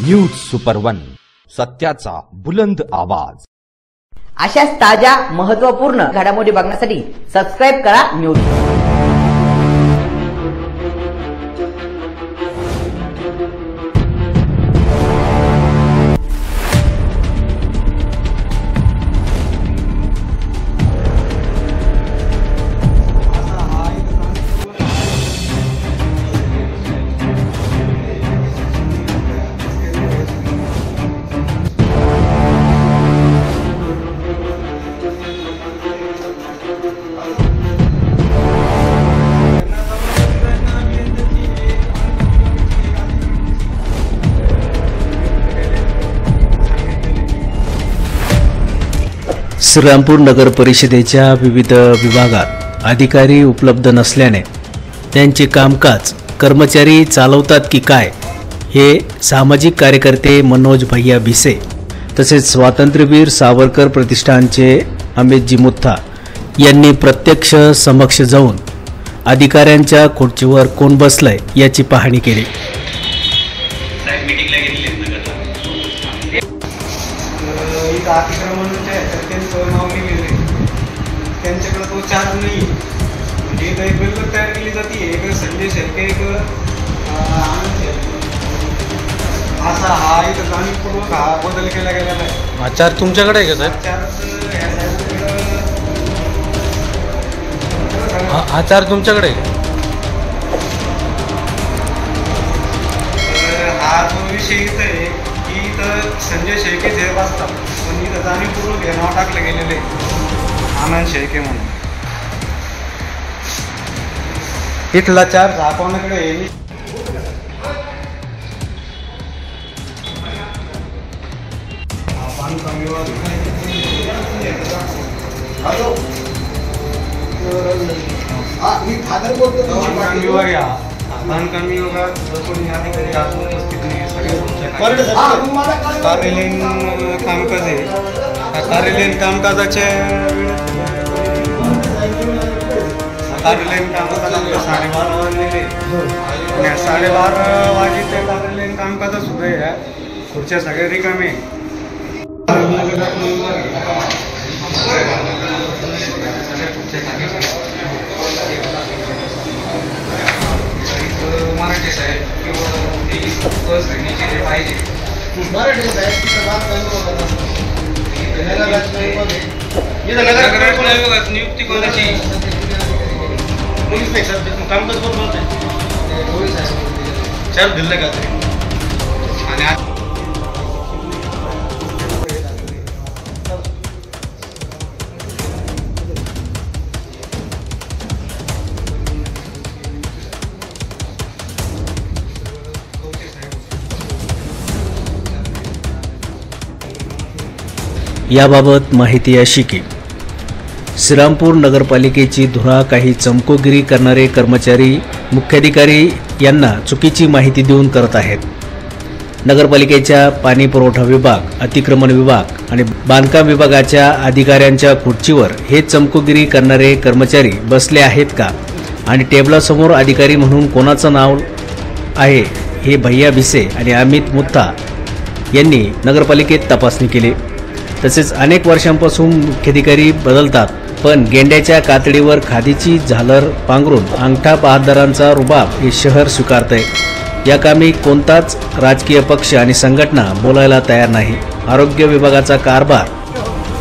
News super 1, सत्याचा बुलंद आवाज। अशाच ताज्या महत्त्वपूर्ण घडामोडी बघण्यासाठी सबस्क्राइब करा न्यूज। श्रीरामपूर नगर परिषदेच्या विविध विभागात अधिकारी उपलब्ध नसल्याने त्यांचे कामकाज कर्मचारी चालवतात की काय, हे सामाजिक कार्यकर्ते मनोज भैया भिसे तसेच स्वातंत्र्यवीर सावरकर प्रतिष्ठानचे अमितजी मुथा यांनी प्रत्यक्ष समक्ष जाऊन अधिकाऱ्यांच्या खुर्चीवर कोण बसलंय याची पाहणी केली। त्यांच्याकडे तो चार्ज नाही म्हणजे एक वेगवेगळी तयार केली जाते। एक संजय शेळके, एक असा हा इथं जाणीवपूर्वक हा बदल केला गेलेला आहे। आचार तुमच्याकडे आहे का साहेब? आचार तुमच्याकडे आहे? हा जो विषय इथं आहे की इथं संजय शेळके साहेब असतात, पण इथं जाणीवपूर्वक हे नाव टाकलं गेलेलं आहे आनंद शेळके म्हणून। इथला चार्ज हा कोणाकडे आहे? बांधकाम विभाग बांधकाम विभागात कोणी अधिकारी अजून उपस्थित नाही। कार्यालयीन कामकाज आहे। कार्यालयीन कामकाजाच्या कार्यालयीन कामकाजाला 12:30 वाजलेले, 12:30 वाजेच्या कार्यालयीन कामकाजात सुद्धा या खुर्च्या सगळ्या रिकामे। मराठी साहेब किंवा पाहिजे मराठी साहेब नियुक्ती कोणाची? पोलीस नाही साहेब, कामकाज बरोबर नाही चार्ज दिलं का तरी? आणि याबाबत माहिती अशी की श्रीरामपूर नगरपालिकेची धुरा काही चमकोगिरी करणारे कर्मचारी मुख्याधिकारी यांना चुकीची माहिती देऊन करत आहेत। नगरपालिकेच्या पाणी पुरवठा विभाग, अतिक्रमण विभाग आणि बांधकाम विभागाच्या अधिकाऱ्यांच्या खुर्चीवर हे चमकोगिरी करणारे कर्मचारी बसले आहेत का आणि टेबलासमोर अधिकारी म्हणून कोणाचं नाव आहे हे भैया भिसे आणि अमित मुथा यांनी नगरपालिकेत तपासणी केली। तसेच अनेक वर्षांपासून मुख्याधिकारी बदलतात, पण गेंड्याच्या कातडीवर खादीची झालर पांघरून अंगठा बहादरांचा रुबाब हे शहर स्वीकारतंय। या कामी कोणताच राजकीय पक्ष आणि संघटना बोलायला तयार नाही। आरोग्य विभागाचा कारभार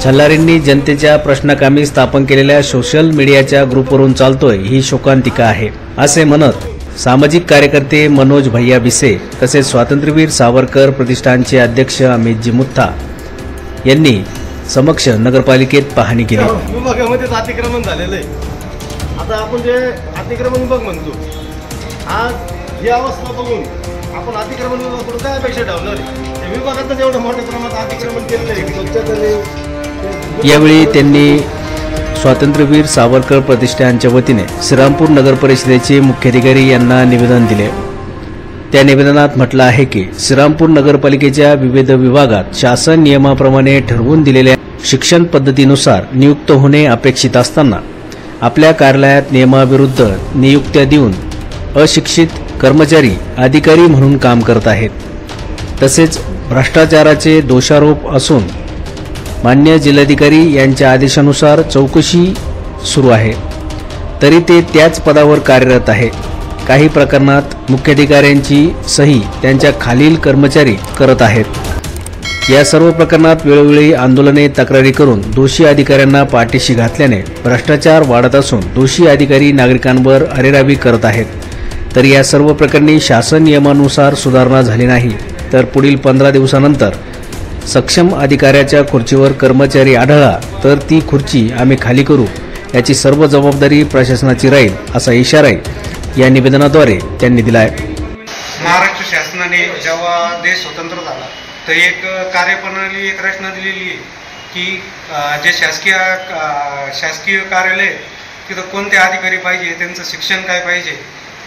छल्लारींनी जनतेच्या प्रश्नकामी स्थापन केलेल्या सोशल मीडियाच्या ग्रुपवरून चालतोय ही शोकांतिका आहे, असे म्हणत सामाजिक कार्यकर्ते मनोज भैया भिसे तसेच स्वातंत्र्यवीर सावरकर प्रतिष्ठानचे अध्यक्ष अमितजी मुथा यांनी समक्ष नगरपालिकेत पाहणी केली। विभागामध्येच अतिक्रमण झालेलं आहे। आता आपण जे अतिक्रमण विभाग म्हणतो, आज ही अवस्था बघून आपण अतिक्रमण विभागाकडून काय अपेक्षा ठेवणार आहे? विभागातच एवढं मोठ्या प्रमाणात अतिक्रमण केलेलं आहे। यावेळी त्यांनी स्वातंत्र्यवीर सावरकर प्रतिष्ठानच्या वतीने श्रीरामपूर नगर परिषदेचे मुख्याधिकारी यांना निवेदन दिले। त्या निवेदनात म्हटलं आहे की श्रीरामपूर नगरपालिकेच्या विविध विभागात शासन नियमाप्रमाणे ठरवून दिलेल्या शिक्षण पद्धतीनुसार नियुक्त होणे अपेक्षित असताना आपल्या कार्यालयात नियमाविरुद्ध नियुक्त्या देऊन अशिक्षित कर्मचारी अधिकारी म्हणून काम करत आहेत। तसेच भ्रष्टाचाराचे दोषारोप असून मान्य जिल्हाधिकारी यांच्या आदेशानुसार चौकशी सुरू आहे, तरी ते त्याच पदावर कार्यरत आहे. काही प्रकरणात मुख्याधिकाऱ्यांची सही त्यांच्या खालील कर्मचारी करत आहेत. या सर्व प्रकरणात वेळोवेळी आंदोलने, तक्रारी करून दोषी अधिकाऱ्यांना पाठीशी घातल्याने भ्रष्टाचार वाढत असून दोषी अधिकारी नागरिकांवर अरेरावी करत आहेत. तर या सर्व प्रकरणी शासन नियमानुसार सुधारणा झाली नाही तर पुढील 15 दिवसानंतर सक्षम अधिकाऱ्याच्या खुर्चीवर कर्मचारी आढळला तर ती खुर्ची आम्ही खाली करू, याची सर्व जबाबदारी प्रशासनाची राहील, असा इशाराही या निवेदनाद्वारे त्यांनी दिला आहे. महाराष्ट्र शासनाने जेव्हा देश स्वतंत्र झाला तर एक कार्यप्रणाली, एक रचना दिलेली आहे की जे शासकीय कार्यालय तिथं कोणते अधिकारी पाहिजे, त्यांचं शिक्षण काय पाहिजे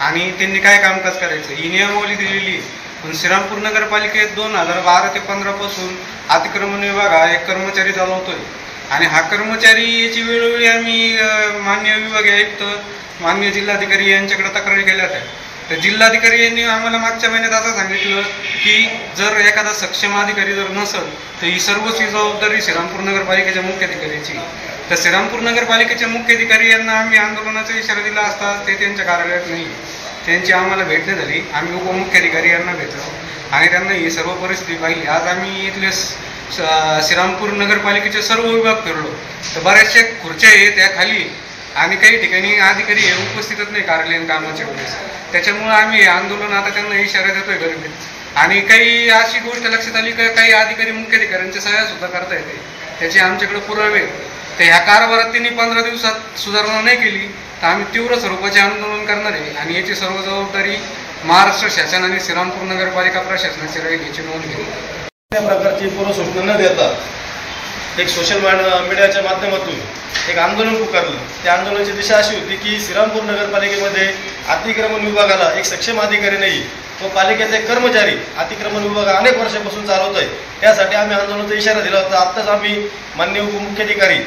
आणि त्यांनी काय कामकाज करायचं ही नियमावली दिलेली आहे. पण श्रीरामपूर नगरपालिकेत 2012 ते 15 पासून अतिक्रमण विभाग हा एक कर्मचारी चालवतोय आणि हा कर्मचारी याची वेळोवेळी आम्ही मान्य विभागीय आयुक्त, मान्य जिल्हाधिकारी यांच्याकडे तक्रारी केल्या होत्या. तर जिल्हाधिकारी यांनी आम्हाला मागच्या महिन्यात असं सांगितलं की जर एखादा सक्षम अधिकारी जर नसेल तर ही सर्वची जबाबदारी श्रीरामपूर नगरपालिकेच्या मुख्याधिकाऱ्याची. तर श्रीरामपूर नगरपालिकेच्या मुख्याधिकारी यांना आम्ही आंदोलनाचा इशारा दिला असता ते त्यांच्या कार्यालयात नाही. त्यांची आम्हाला भेट नाही झाली. आम्ही उपमुख्याधिकारी यांना भेटलो आणि त्यांना ही सर्व परिस्थिती पाहिली. आज आम्ही इथले श्रीरामपूर नगरपालिकेचे सर्व विभाग फिरलो तर बऱ्याचशा खुर्च्या आहे त्या खाली आणि काही ठिकाणी अधिकारी हे उपस्थितच नाही कार्यालयीन कामाच्या वेळेस. त्याच्यामुळे आम्ही हे आंदोलन आता त्यांना इशारा देतोय गरजेत. आणि काही अशी गोष्ट लक्षात आली की काही अधिकारी मुख्याधिकाऱ्यांच्या सह्या सुद्धा करता येते, त्याचे आमच्याकडे पुरावे. तर ह्या कारभारात त्यांनी 15 दिवसात सुधारणा नाही केली तर आम्ही तीव्र स्वरूपाचे आंदोलन करणार आहे आणि याची सर्व जबाबदारी महाराष्ट्र शासन आणि श्रीरामपूर नगरपालिका प्रशासनाची राहील, याची नोंद घेऊ. त्या प्रकारची पूर्वसूचना न देता एक सोशल मीडियाच्या माध्यमातून एक आंदोलन पुकारलं. त्या आंदोलनाची दिशा अशी होती की श्रीरामपूर नगरपालिकेमध्ये अतिक्रमण विभागाला एक सक्षम अधिकारी नाही, तो पालिकेचा एक कर्मचारी अतिक्रमण विभाग अनेक वर्षापासून चालवत आहे. त्यासाठी आम्ही आंदोलनाचा इशारा दिला होता. आत्ताच आम्ही माननीय उपमुख्याधिकारी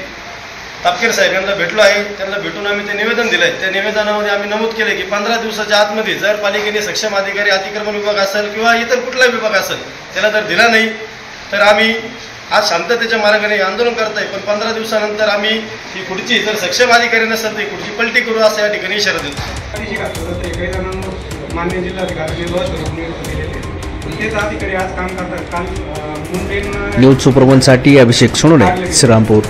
तापकीर साहेब यांना भेटलो आहे. त्यांना भेटून आम्ही ते निवेदन दिलं आहे. त्या निवेदनामध्ये आम्ही नमूद केले की 15 दिवसाच्या आतमध्ये जर पालिकेने सक्षम अधिकारी अतिक्रमण विभाग असेल किंवा इतर कुठलाही विभाग असेल त्याला जर दिला नाही तर आम्ही आज शांततेच्या मार्गाने आंदोलन करत आहे. पण 15 दिवसानंतर आम्ही ही खुर्ची जर सक्षम अधिकारी नसेल तर ही खुर्ची पलटी करू असं या ठिकाणी इशारा देतो. मान्य जिल्हाधिकारी तेच अधिकारी आज काम करतात. काल मुंबई न्यूज सुपरवनसाठी अभिषेक सोनोने, श्रीरामपूर.